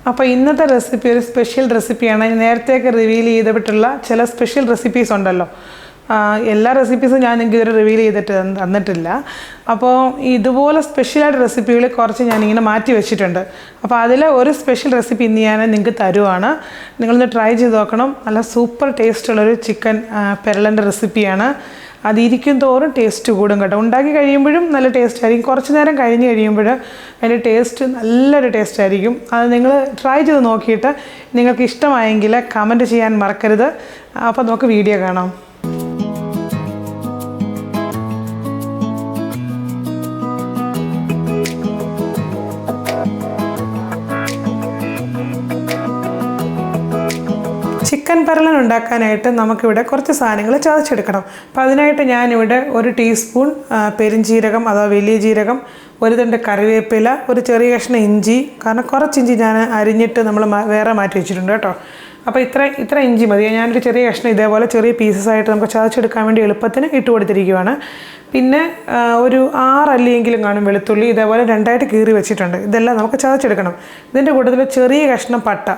അപ്പോൾ ഇന്നത്തെ റെസിപ്പി ഒരു സ്പെഷ്യൽ റെസിപ്പിയാണ്. നേരത്തെയൊക്കെ റിവീൽ ചെയ്തിട്ടുള്ള ചില സ്പെഷ്യൽ റെസിപ്പീസ് ഉണ്ടല്ലോ, എല്ലാ റെസിപ്പീസും ഞാൻ നിങ്ങൾക്ക് ഇതുവരെ റിവീൽ ചെയ്തിട്ട് തന്നിട്ടില്ല. അപ്പോൾ ഇതുപോലെ സ്പെഷ്യലായിട്ട് റെസിപ്പികൾ കുറച്ച് ഞാനിങ്ങനെ മാറ്റി വെച്ചിട്ടുണ്ട്. അപ്പോൾ അതിൽ ഒരു സ്പെഷ്യൽ റെസിപ്പി ഇന്ന് ഞാൻ നിങ്ങൾക്ക് തരുവാണ്. നിങ്ങളൊന്ന് ട്രൈ ചെയ്ത് നോക്കണം. നല്ല സൂപ്പർ ടേസ്റ്റുള്ളൊരു ചിക്കൻ പെരളൻ്റെ റെസിപ്പിയാണ്. അതിരിക്കും തോറും ടേസ്റ്റ് കൂടും കേട്ടോ. ഉണ്ടാക്കി കഴിയുമ്പോഴും നല്ല ടേസ്റ്റ് ആയിരിക്കും. കുറച്ച് നേരം കഴിഞ്ഞ് കഴിയുമ്പോൾ അതിൻ്റെ ടേസ്റ്റ് നല്ലൊരു ടേസ്റ്റ് ആയിരിക്കും. അത് നിങ്ങൾ ട്രൈ ചെയ്ത് നോക്കിയിട്ട് നിങ്ങൾക്ക് ഇഷ്ടമായെങ്കിൽ കമൻറ്റ് ചെയ്യാൻ മറക്കരുത്. അപ്പോൾ നമുക്ക് വീഡിയോ കാണാം. ചിക്കൻ പരലൻ ഉണ്ടാക്കാനായിട്ട് നമുക്കിവിടെ കുറച്ച് സാധനങ്ങൾ ചതച്ചെടുക്കണം. അപ്പോൾ അതിനായിട്ട് ഞാനിവിടെ 1 ടീസ്പൂൺ പെരിഞ്ജീരകം അഥവാ വലിയ ജീരകം, 1 തണ്ട് കറിവേപ്പില, ഒരു ചെറിയ കഷ്ണം ഇഞ്ചി, കാരണം കുറച്ച് ഇഞ്ചി ഞാൻ അരിഞ്ഞിട്ട് നമ്മൾ വേറെ മാറ്റി വെച്ചിട്ടുണ്ട് കേട്ടോ. അപ്പോൾ ഇത്ര ഇഞ്ചി മതി. ഞാനൊരു ചെറിയ കഷ്ണം ഇതേപോലെ ചെറിയ പീസസ് ആയിട്ട് നമുക്ക് ചതച്ചെടുക്കാൻ വേണ്ടി എളുപ്പത്തിന് ഇട്ട് കൊടുത്തിരിക്കുകയാണ്. പിന്നെ ഒരു 6 അല്ലിയെങ്കിലും കാണും വെളുത്തുള്ളി, ഇതേപോലെ 2ആയിട്ട് കീറി വെച്ചിട്ടുണ്ട്. ഇതെല്ലാം നമുക്ക് ചതച്ചെടുക്കണം. ഇതിൻ്റെ കൂട്ടത്തിൽ ചെറിയ കഷ്ണം പട്ട,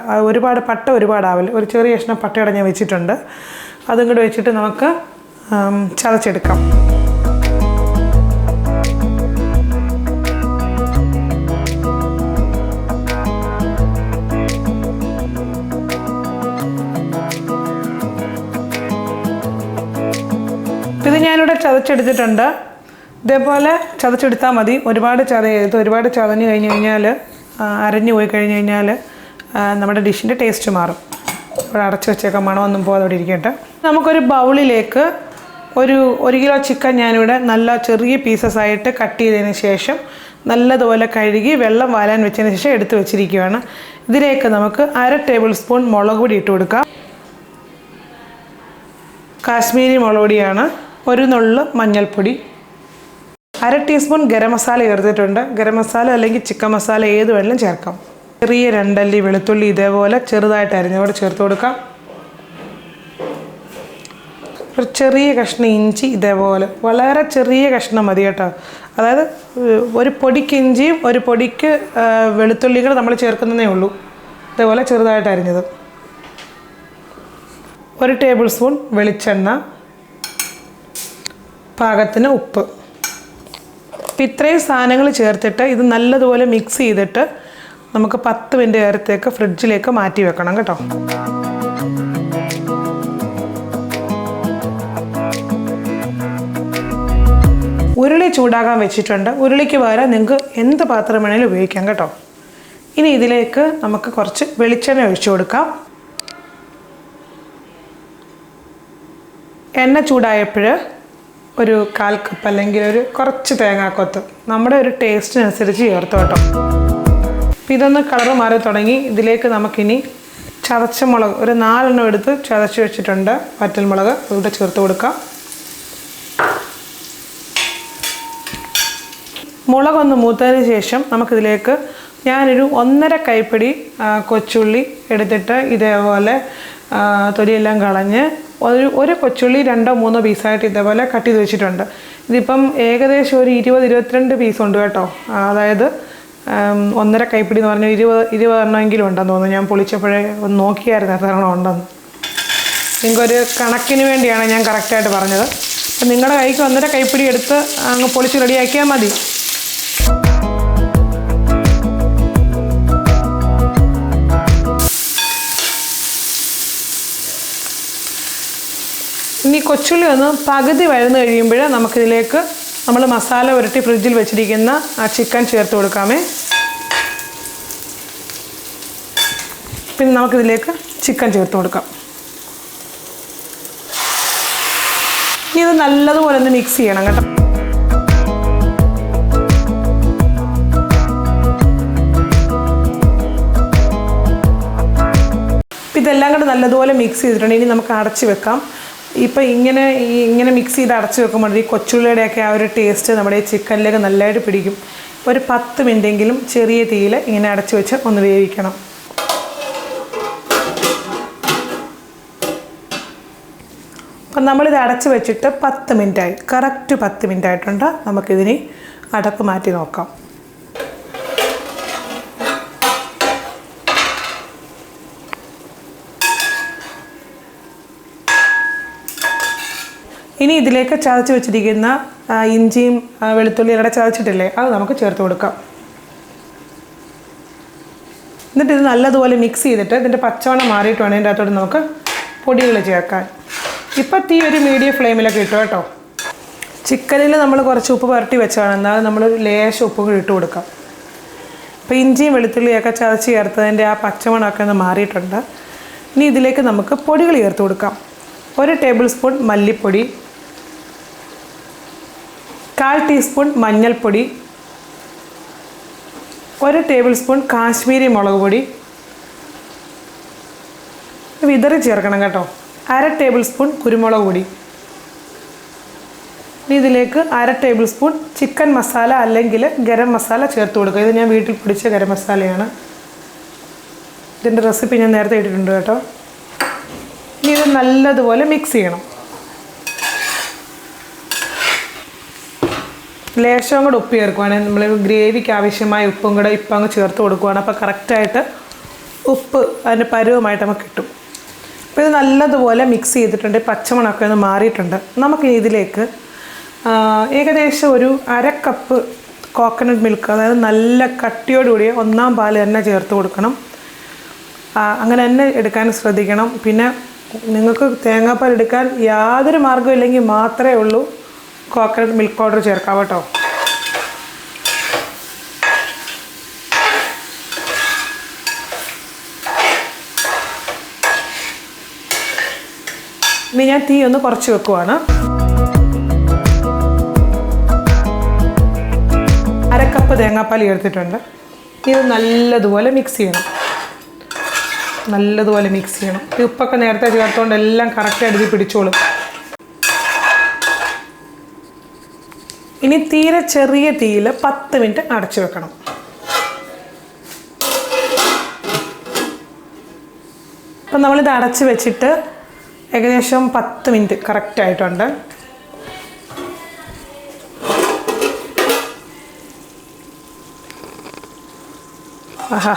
ഒരുപാടാവില്ല, ഒരു ചെറിയ കഷ്ണം പട്ടയുടെ ഞാൻ വെച്ചിട്ടുണ്ട്. അതും കൂടെ വെച്ചിട്ട് നമുക്ക് ചതച്ചെടുക്കാം. ഇത് ഞാനിവിടെ ചതച്ചെടുത്തിട്ടുണ്ട്. ഇതേപോലെ ചതച്ചെടുത്താൽ മതി. ഒരുപാട് ചതഞ്ഞ് കഴിഞ്ഞ് കഴിഞ്ഞാൽ, അരഞ്ഞു പോയി കഴിഞ്ഞ് കഴിഞ്ഞാൽ നമ്മുടെ ഡിഷിൻ്റെ ടേസ്റ്റ് മാറും. ഇവിടെ അടച്ചു വെച്ചേക്കാം, മണമൊന്നും പോകാതെ ഇവിടെ ഇരിക്കട്ടെ. നമുക്കൊരു ബൗളിലേക്ക് 1 കിലോ ചിക്കൻ ഞാനിവിടെ നല്ല ചെറിയ പീസസ് ആയിട്ട് കട്ട് ചെയ്തതിന് ശേഷം നല്ലതുപോലെ കഴുകി വെള്ളം വാലാൻ വെച്ചതിന് ശേഷം എടുത്ത് വെച്ചിരിക്കുകയാണ്. ഇതിലേക്ക് നമുക്ക് 1/2 ടേബിൾ സ്പൂൺ മുളക് പൊടി ഇട്ട് കൊടുക്കാം. കാശ്മീരി മുളക് പൊടിയാണ്. 1 നുള്ള് മഞ്ഞൾപ്പൊടി, 1/2 ടീസ്പൂൺ ഗരം മസാല ചേർത്തിട്ടുണ്ട്. ഗരം മസാല അല്ലെങ്കിൽ ചിക്കൻ മസാല ഏത് വേണമെങ്കിലും ചേർക്കാം. ചെറിയ 2 അല്ലി വെളുത്തുള്ളി ഇതേപോലെ ചെറുതായിട്ട് അരിഞ്ഞോടെ ചേർത്ത് കൊടുക്കാം. ഒരു ചെറിയ കഷ്ണം ഇഞ്ചി ഇതേപോലെ വളരെ ചെറിയ കഷ്ണം മതി കേട്ടോ. അതായത് ഒരു പൊടിക്ക് ഇഞ്ചിയും ഒരു പൊടിക്ക് വെളുത്തുള്ളികൾ നമ്മൾ ചേർക്കുന്നതേ ഉള്ളൂ. ഇതേപോലെ ചെറുതായിട്ട് അരിഞ്ഞത്. 1 ടേബിൾ സ്പൂൺ വെളിച്ചെണ്ണ, പാകത്തിന് ഉപ്പ്. അപ്പം ഇത്രയും സാധനങ്ങൾ ചേർത്തിട്ട് ഇത് നല്ലതുപോലെ മിക്സ് ചെയ്തിട്ട് നമുക്ക് 10 മിനിറ്റ് നേരത്തേക്ക് ഫ്രിഡ്ജിലേക്ക് മാറ്റി വെക്കണം കേട്ടോ. ഉരുളി ചൂടാക്കാൻ വെച്ചിട്ടുണ്ട്. ഉരുളിക്ക് പകരം നിങ്ങൾക്ക് എന്ത് പാത്രം വേണമെങ്കിലും ഉപയോഗിക്കാം കേട്ടോ. ഇനി ഇതിലേക്ക് നമുക്ക് കുറച്ച് വെളിച്ചെണ്ണ ഒഴിച്ചു കൊടുക്കാം. എണ്ണ ചൂടായപ്പോൾ ഒരു 1/4 കപ്പ് അല്ലെങ്കിൽ കുറച്ച് തേങ്ങാക്കൊത്ത് നമ്മുടെ ഒരു ടേസ്റ്റിനനുസരിച്ച് ചേർത്ത് കേട്ടോ. അപ്പോൾ ഇതൊന്ന് കളർ മാറി തുടങ്ങി. ഇതിലേക്ക് നമുക്കിനി ചതച്ച മുളക് ഒരു 4 എണ്ണം എടുത്ത് ചതച്ച് വെച്ചിട്ടുണ്ട്. വറ്റൽമുളക് ഇവിടെ ചേർത്ത് കൊടുക്കാം. മുളകൊന്ന് മൂത്തതിന് ശേഷം നമുക്കിതിലേക്ക് ഞാനൊരു 1.5 കൈപ്പിടി കൊച്ചുള്ളി എടുത്തിട്ട് ഇതേപോലെ തൊലിയെല്ലാം കളഞ്ഞ് ഒരു കൊച്ചുള്ളി 2-3 പീസായിട്ട് ഇതേപോലെ കട്ട് ചെയ്ത് വെച്ചിട്ടുണ്ട്. ഇതിപ്പം ഏകദേശം ഒരു 20-22 പീസുണ്ട് കേട്ടോ. അതായത് 1.5 കൈപ്പിടി എന്ന് പറഞ്ഞാൽ 20 എണ്ണമെങ്കിലും ഉണ്ടെന്ന് തോന്നുന്നു. ഞാൻ പൊളിച്ചപ്പോഴേ ഒന്ന് നോക്കിയായിരുന്നു എത്ര എണ്ണം ഉണ്ടെന്ന്. നിങ്ങൾക്കൊരു കണക്കിന് വേണ്ടിയാണ് ഞാൻ കറക്റ്റായിട്ട് പറഞ്ഞത്. അപ്പം നിങ്ങളുടെ കൈക്ക് 1.5 കൈപ്പിടി എടുത്ത് അങ്ങ് പൊളിച്ച് റെഡിയാക്കിയാൽ മതി. ഇനി കൊച്ചുള്ളി ഒന്ന് പകുതി വഴന്ന് കഴിയുമ്പോൾ നമുക്കിതിലേക്ക് നമ്മൾ മസാല പുരട്ടി ഫ്രിഡ്ജിൽ വെച്ചിരിക്കുന്ന ആ ചിക്കൻ ചേർത്ത് കൊടുക്കാമേ. പിന്നെ നമുക്കിതിലേക്ക് ചിക്കൻ ചേർത്ത് കൊടുക്കാം. ഇനി ഇത് നല്ലതുപോലെ ഒന്ന് മിക്സ് ചെയ്യണം കേട്ടോ. ഇതെല്ലാം കൂടെ നല്ലതുപോലെ മിക്സ് ചെയ്തിട്ടുണ്ട്. ഇനി നമുക്ക് അടച്ച് വെക്കാം. ഇപ്പോൾ ഇങ്ങനെ മിക്സ് ചെയ്ത് അടച്ച് വെക്കുമ്പോൾ ഈ കൊച്ചുള്ളിയുടെയൊക്കെ ആ ഒരു ടേസ്റ്റ് നമ്മുടെ ഈ ചിക്കനിലേക്ക് നല്ലതായിട്ട് പിടിക്കും. ഒരു 10 മിനിറ്റെങ്കിലും ചെറിയ തീയിൽ ഇങ്ങനെ അടച്ച് വെച്ച് ഒന്ന് വേവിക്കണം. അപ്പം നമ്മളിത് അടച്ച് വെച്ചിട്ട് 10 മിനിറ്റായി, കറക്റ്റ് 10 മിനിറ്റ് ആയിട്ടുണ്ട്. നമുക്കിതിന് അടപ്പ് മാറ്റി നോക്കാം. ഇനി ഇതിലേക്ക് ചതച്ച് വെച്ചിരിക്കുന്ന ഇഞ്ചിയും വെളുത്തുള്ളിയും ഇവിടെ ചതച്ചിട്ടില്ലേ അത് നമുക്ക് ചേർത്ത് കൊടുക്കാം. എന്നിട്ട് ഇത് നല്ലതുപോലെ മിക്സ് ചെയ്തിട്ട് ഇതിൻ്റെ പച്ചവണ്ണം മാറിയിട്ട് വേണം ഇതിൻ്റെ അകത്തോട്ട് നമുക്ക് പൊടികൾ ചേർക്കാൻ. ഇപ്പം തീ ഒരു മീഡിയം ഫ്ലെയിമിലൊക്കെ ഇട്ടു കേട്ടോ. ചിക്കനിൽ നമ്മൾ കുറച്ച് ഉപ്പ് പുരട്ടി വെച്ചാണ്, എന്നാൽ നമ്മളൊരു ലേശം ഉപ്പ് കൂടി ഇട്ട് കൊടുക്കാം. അപ്പോൾ ഇഞ്ചിയും വെളുത്തുള്ളിയൊക്കെ ചതച്ച് ചേർത്തതിൻ്റെ ആ പച്ചമണമൊക്കെ ഒന്ന് മാറിയിട്ടുണ്ട്. ഇനി ഇതിലേക്ക് നമുക്ക് പൊടികൾ ചേർത്ത് കൊടുക്കാം. 1 ടേബിൾ സ്പൂൺ മല്ലിപ്പൊടി, 1/4 ടീസ്പൂൺ മഞ്ഞൾപ്പൊടി, 1 ടേബിൾ സ്പൂൺ കാശ്മീരി മുളക് പൊടി, വിതറി ചേർക്കണം കേട്ടോ, 1/2 ടേബിൾ സ്പൂൺ കുരുമുളക് പൊടി. ഇനി ഇതിലേക്ക് 1/2 ടേബിൾ സ്പൂൺ ചിക്കൻ മസാല അല്ലെങ്കിൽ ഗരം മസാല ചേർത്ത് കൊടുക്കുക. ഇത് ഞാൻ വീട്ടിൽ പൊടിച്ച ഗരം മസാലയാണ്. ഇതിൻ്റെ റെസിപ്പി ഞാൻ നേരത്തെ ഇട്ടിട്ടുണ്ട് കേട്ടോ. ഇനി ഇത് നല്ലതുപോലെ മിക്സ് ചെയ്യണം. ലേശവും കൂടെ ഉപ്പ് ചേർക്കുവാണെങ്കിൽ നമ്മൾ ഗ്രേവിക്ക് ആവശ്യമായ ഉപ്പും കൂടെ ഇപ്പം അങ്ങ് ചേർത്ത് കൊടുക്കുവാണ്. അപ്പോൾ കറക്റ്റായിട്ട് ഉപ്പ് അതിൻ്റെ പരുവമായിട്ട് നമുക്ക് കിട്ടും. അപ്പോൾ ഇത് നല്ലതുപോലെ മിക്സ് ചെയ്തിട്ടുണ്ട്. പച്ചമണമൊക്കെ ഒന്ന് മാറിയിട്ടുണ്ട്. നമുക്ക് ഇതിലേക്ക് ഏകദേശം ഒരു 1/2 കപ്പ് കോക്കനട്ട് മിൽക്ക്, അതായത് നല്ല കട്ടിയോടുകൂടിയ 1-ാം പാൽ തന്നെ ചേർത്ത് കൊടുക്കണം. അങ്ങനെ തന്നെ എടുക്കാൻ ശ്രദ്ധിക്കണം. പിന്നെ നിങ്ങൾക്ക് തേങ്ങാപ്പാൽ എടുക്കാൻ യാതൊരു മാർഗ്ഗവും ഇല്ലെങ്കിൽ മാത്രമേ ഉള്ളൂ കോക്കനട്ട് മിൽക്ക് പൗഡർ ചേർക്കാം കേട്ടോ. ഇനി ഞാൻ തീ ഒന്ന് കുറച്ച് വെക്കുവാണ്. 1/2 കപ്പ് തേങ്ങാപ്പാൽ ചേർത്തിട്ടുണ്ട്. ഇത് നല്ലതുപോലെ മിക്സ് ചെയ്യണം. നല്ലതുപോലെ മിക്സ് ചെയ്യണം. ഉപ്പൊക്കെ നേരത്തെ ചേർത്തുകൊണ്ട് എല്ലാം കറക്റ്റ് അടുത്ത് പിടിച്ചോളും. ഇനി തീരെ ചെറിയ തീയിൽ 10 മിനിറ്റ് അടച്ചു വെക്കണം. അപ്പം നമ്മളിത് അടച്ച് വെച്ചിട്ട് ഏകദേശം 10 മിനിറ്റ് കറക്റ്റായിട്ടുണ്ട്. ആഹാ,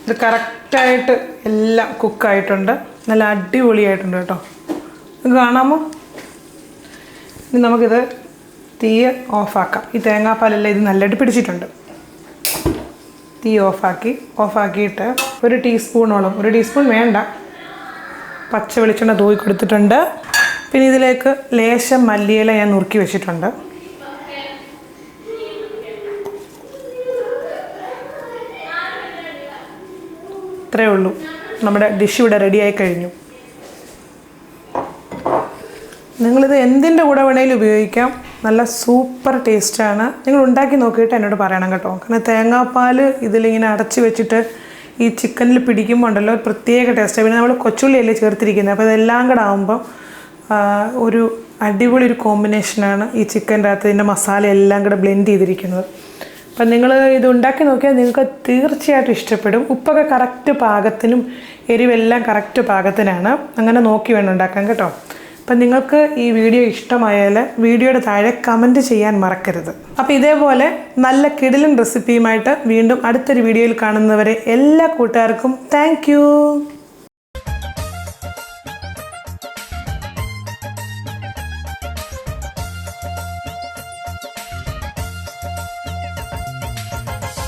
ഇത് കറക്റ്റായിട്ട് എല്ലാം കുക്കായിട്ടുണ്ട്. നല്ല അടിപൊളിയായിട്ടുണ്ട് കേട്ടോ. ഇത് കാണാമോ? ഇനി നമുക്കിത് തീ ഓഫാക്കാം. ഈ തേങ്ങാപ്പാലെല്ലാം ഇത് നല്ലതായിട്ട് പിടിച്ചിട്ടുണ്ട്. തീ ഓഫാക്കിയിട്ട് 1 ടീസ്പൂണോളം, 1 ടീസ്പൂൺ വേണ്ട, പച്ച വെളിച്ചെണ്ണ തൂക്കി കൊടുത്തിട്ടുണ്ട്. പിന്നെ ഇതിലേക്ക് ലേശം മല്ലിയില ഞാൻ നുറുക്കി വെച്ചിട്ടുണ്ട്. ഇത്രയേ ഉള്ളൂ. നമ്മുടെ ഡിഷ് ഇവിടെ റെഡിയായി കഴിഞ്ഞു. നിങ്ങളിത് എന്തിൻ്റെ കൂടെ വേണമെങ്കിലും ഉപയോഗിക്കാം. നല്ല സൂപ്പർ ടേസ്റ്റാണ്. നിങ്ങൾ ഉണ്ടാക്കി നോക്കിയിട്ട് എന്നോട് പറയണം കേട്ടോ. കാരണം തേങ്ങാപ്പാൽ ഇതിലിങ്ങനെ അടച്ച് വെച്ചിട്ട് ഈ ചിക്കനിൽ പിടിക്കുമ്പോൾ ഉണ്ടല്ലോ ഒരു പ്രത്യേക ടേസ്റ്റാണ്. പിന്നെ നമ്മൾ കൊച്ചുള്ളിയല്ലേ ചേർത്തിരിക്കുന്നത്. അപ്പോൾ ഇതെല്ലാം കൂടെ ആകുമ്പോൾ ഒരു അടിപൊളി ഒരു കോമ്പിനേഷനാണ് ഈ ചിക്കൻ്റെ അകത്ത് ഇതിൻ്റെ മസാല എല്ലാം കൂടെ ബ്ലെൻഡ് ചെയ്തിരിക്കുന്നത്. അപ്പം നിങ്ങൾ ഇത് ഉണ്ടാക്കി നോക്കിയാൽ നിങ്ങൾക്ക് തീർച്ചയായിട്ടും ഇഷ്ടപ്പെടും. ഉപ്പൊക്കെ കറക്റ്റ് പാകത്തിനും എരിവെല്ലാം കറക്റ്റ് പാകത്തിനാണ്. അങ്ങനെ നോക്കി വേണം ഉണ്ടാക്കാൻ കേട്ടോ. അപ്പം നിങ്ങൾക്ക് ഈ വീഡിയോ ഇഷ്ടമായാൽ വീഡിയോയുടെ താഴെ കമൻറ്റ് ചെയ്യാൻ മറക്കരുത്. അപ്പോൾ ഇതേപോലെ നല്ല കിടിലൻ റെസിപ്പിയുമായിട്ട് വീണ്ടും അടുത്തൊരു വീഡിയോയിൽ കാണുന്നവരെ എല്ലാ കൂട്ടുകാർക്കും താങ്ക് യു.